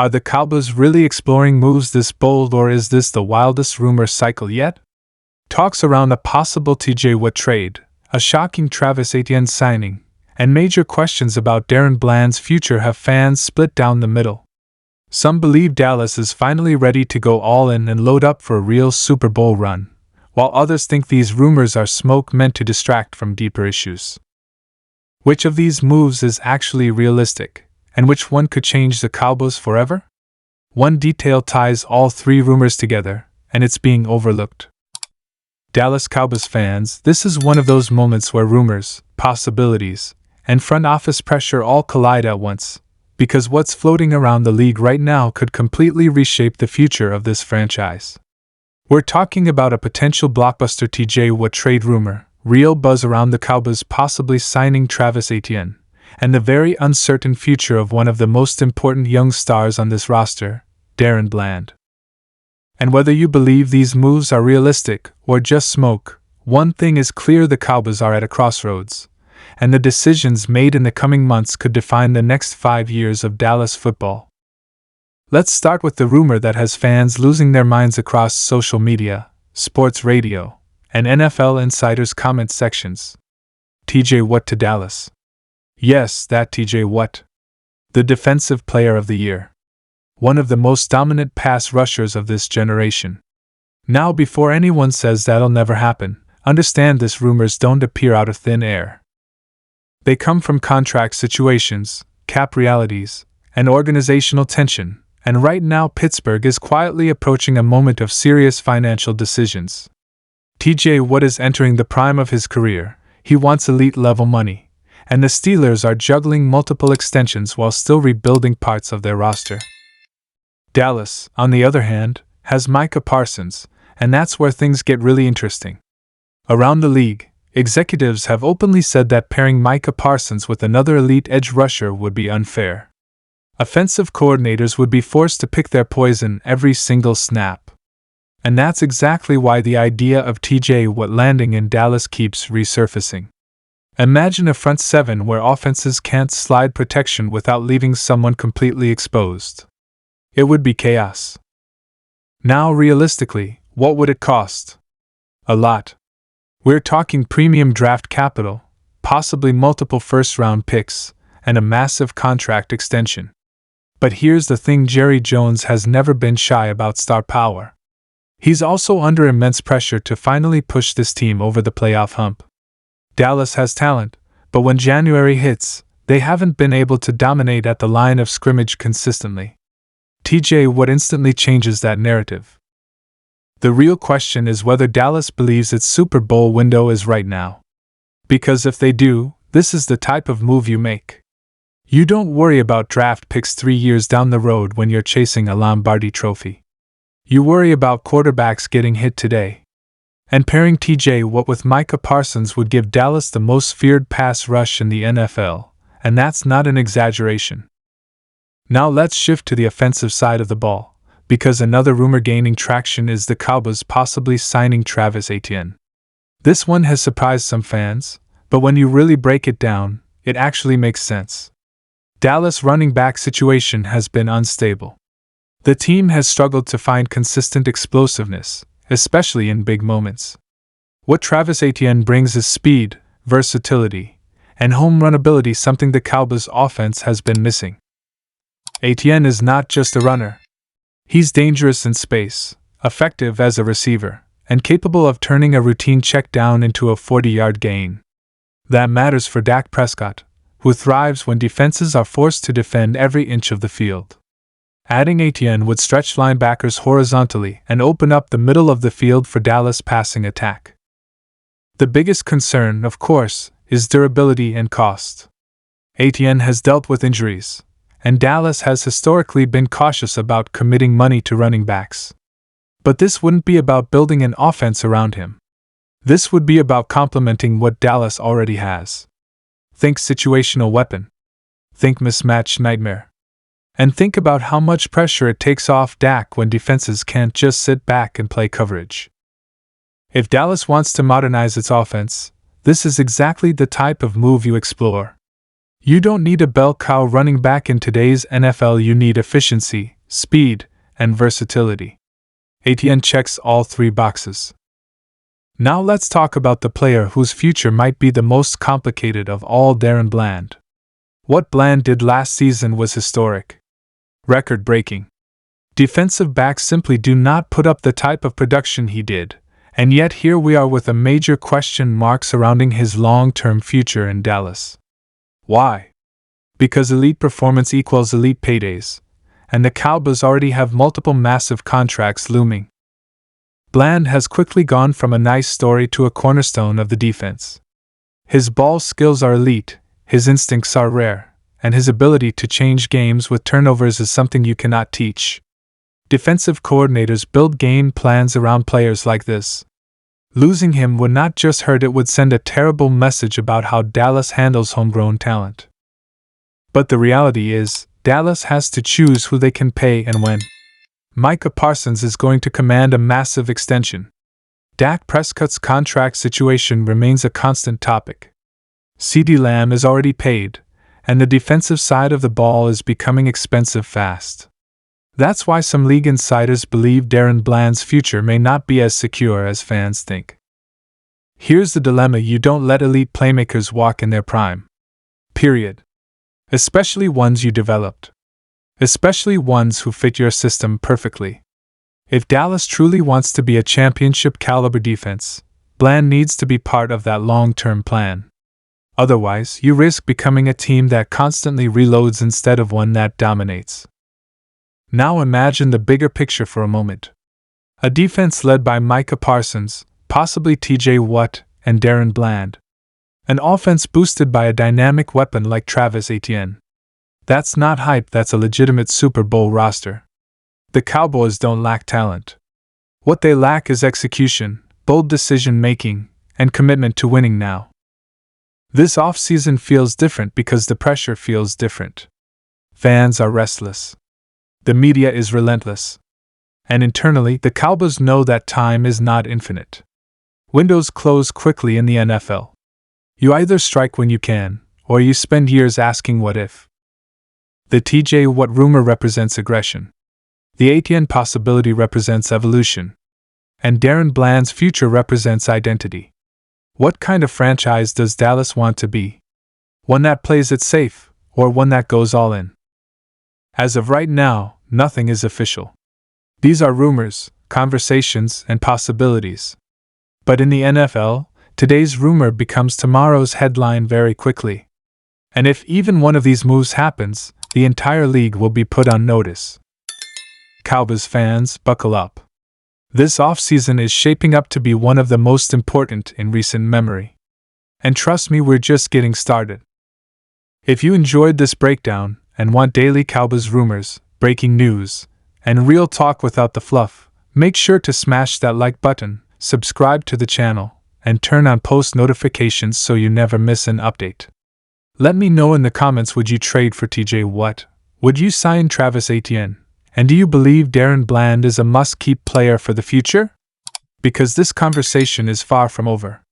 Are the Cowboys really exploring moves this bold, or is this the wildest rumor cycle yet? Talks around a possible TJ Watt trade, a shocking Travis Etienne signing, and major questions about DaRon Bland's future have fans split down the middle. Some believe Dallas is finally ready to go all in and load up for a real Super Bowl run, while others think these rumors are smoke meant to distract from deeper issues. Which of these moves is actually realistic, and which one could change the Cowboys forever? One detail ties all three rumors together, and it's being overlooked. Dallas Cowboys fans, this is one of those moments where rumors, possibilities, and front office pressure all collide at once, because what's floating around the league right now could completely reshape the future of this franchise. We're talking about a potential blockbuster TJ Watt trade rumor, real buzz around the Cowboys possibly signing Travis Etienne, and the very uncertain future of one of the most important young stars on this roster, DaRon Bland. And whether you believe these moves are realistic or just smoke, one thing is clear: the Cowboys are at a crossroads, and the decisions made in the coming months could define the next 5 years of Dallas football. Let's start with the rumor that has fans losing their minds across social media, sports radio, and NFL insiders' comment sections. TJ Watt to Dallas. Yes, that TJ Watt. The Defensive Player of the Year. One of the most dominant pass rushers of this generation. Now, before anyone says that'll never happen, understand these rumors don't appear out of thin air. They come from contract situations, cap realities, and organizational tension, and right now Pittsburgh is quietly approaching a moment of serious financial decisions. TJ Watt is entering the prime of his career. He wants elite-level money, and the Steelers are juggling multiple extensions while still rebuilding parts of their roster. Dallas, on the other hand, has Micah Parsons, and that's where things get really interesting. Around the league, executives have openly said that pairing Micah Parsons with another elite edge rusher would be unfair. Offensive coordinators would be forced to pick their poison every single snap. And that's exactly why the idea of TJ Watt landing in Dallas keeps resurfacing. Imagine a front seven where offenses can't slide protection without leaving someone completely exposed. It would be chaos. Now, realistically, what would it cost? A lot. We're talking premium draft capital, possibly multiple first-round picks, and a massive contract extension. But here's the thing: Jerry Jones has never been shy about star power. He's also under immense pressure to finally push this team over the playoff hump. Dallas has talent, but when January hits, they haven't been able to dominate at the line of scrimmage consistently. TJ Watt instantly changes that narrative. The real question is whether Dallas believes its Super Bowl window is right now. Because if they do, this is the type of move you make. You don't worry about draft picks 3 years down the road when you're chasing a Lombardi trophy. You worry about quarterbacks getting hit today. And pairing TJ Watt with Micah Parsons would give Dallas the most feared pass rush in the NFL, and that's not an exaggeration. Now let's shift to the offensive side of the ball, because another rumor gaining traction is the Cowboys possibly signing Travis Etienne. This one has surprised some fans, but when you really break it down, it actually makes sense. Dallas' running back situation has been unstable. The team has struggled to find consistent explosiveness, especially in big moments. What Travis Etienne brings is speed, versatility, and home run ability, something the Cowboys' offense has been missing. Etienne is not just a runner. He's dangerous in space, effective as a receiver, and capable of turning a routine check down into a 40-yard gain. That matters for Dak Prescott, who thrives when defenses are forced to defend every inch of the field. Adding Etienne would stretch linebackers horizontally and open up the middle of the field for Dallas' passing attack. The biggest concern, of course, is durability and cost. Etienne has dealt with injuries, and Dallas has historically been cautious about committing money to running backs. But this wouldn't be about building an offense around him. This would be about complementing what Dallas already has. Think situational weapon. Think mismatch nightmare. And think about how much pressure it takes off Dak when defenses can't just sit back and play coverage. If Dallas wants to modernize its offense, this is exactly the type of move you explore. You don't need a bell cow running back in today's NFL, you need efficiency, speed, and versatility. Etienne checks all three boxes. Now let's talk about the player whose future might be the most complicated of all, DaRon Bland. What Bland did last season was historic. Record-breaking. Defensive backs simply do not put up the type of production he did, and yet here we are with a major question mark surrounding his long-term future in Dallas. Why? Because elite performance equals elite paydays, and the Cowboys already have multiple massive contracts looming. Bland has quickly gone from a nice story to a cornerstone of the defense. His ball skills are elite, his instincts are rare, and his ability to change games with turnovers is something you cannot teach. Defensive coordinators build game plans around players like this. Losing him would not just hurt, it would send a terrible message about how Dallas handles homegrown talent. But the reality is, Dallas has to choose who they can pay and when. Micah Parsons is going to command a massive extension. Dak Prescott's contract situation remains a constant topic. CeeDee Lamb is already paid, and the defensive side of the ball is becoming expensive fast. That's why some league insiders believe DaRon Bland's future may not be as secure as fans think. Here's the dilemma: you don't let elite playmakers walk in their prime. Period. Especially ones you developed. Especially ones who fit your system perfectly. If Dallas truly wants to be a championship-caliber defense, Bland needs to be part of that long-term plan. Otherwise, you risk becoming a team that constantly reloads instead of one that dominates. Now imagine the bigger picture for a moment. A defense led by Micah Parsons, possibly TJ Watt, and DaRon Bland. An offense boosted by a dynamic weapon like Travis Etienne. That's not hype, that's a legitimate Super Bowl roster. The Cowboys don't lack talent. What they lack is execution, bold decision-making, and commitment to winning now. This offseason feels different because the pressure feels different. Fans are restless. The media is relentless. And internally, the Cowboys know that time is not infinite. Windows close quickly in the NFL. You either strike when you can, or you spend years asking what if. The TJ Watt rumor represents aggression. The Etienne possibility represents evolution. And DaRon Bland's future represents identity. What kind of franchise does Dallas want to be? One that plays it safe, or one that goes all in? As of right now, nothing is official. These are rumors, conversations, and possibilities. But in the NFL, today's rumor becomes tomorrow's headline very quickly. And if even one of these moves happens, the entire league will be put on notice. Cowboys fans, buckle up. This offseason is shaping up to be one of the most important in recent memory. And trust me, we're just getting started. If you enjoyed this breakdown and want daily Cowboys rumors, breaking news, and real talk without the fluff, make sure to smash that like button, subscribe to the channel, and turn on post notifications so you never miss an update. Let me know in the comments, would you trade for TJ Watt? Would you sign Travis Etienne? And do you believe DaRon Bland is a must-keep player for the future? Because this conversation is far from over.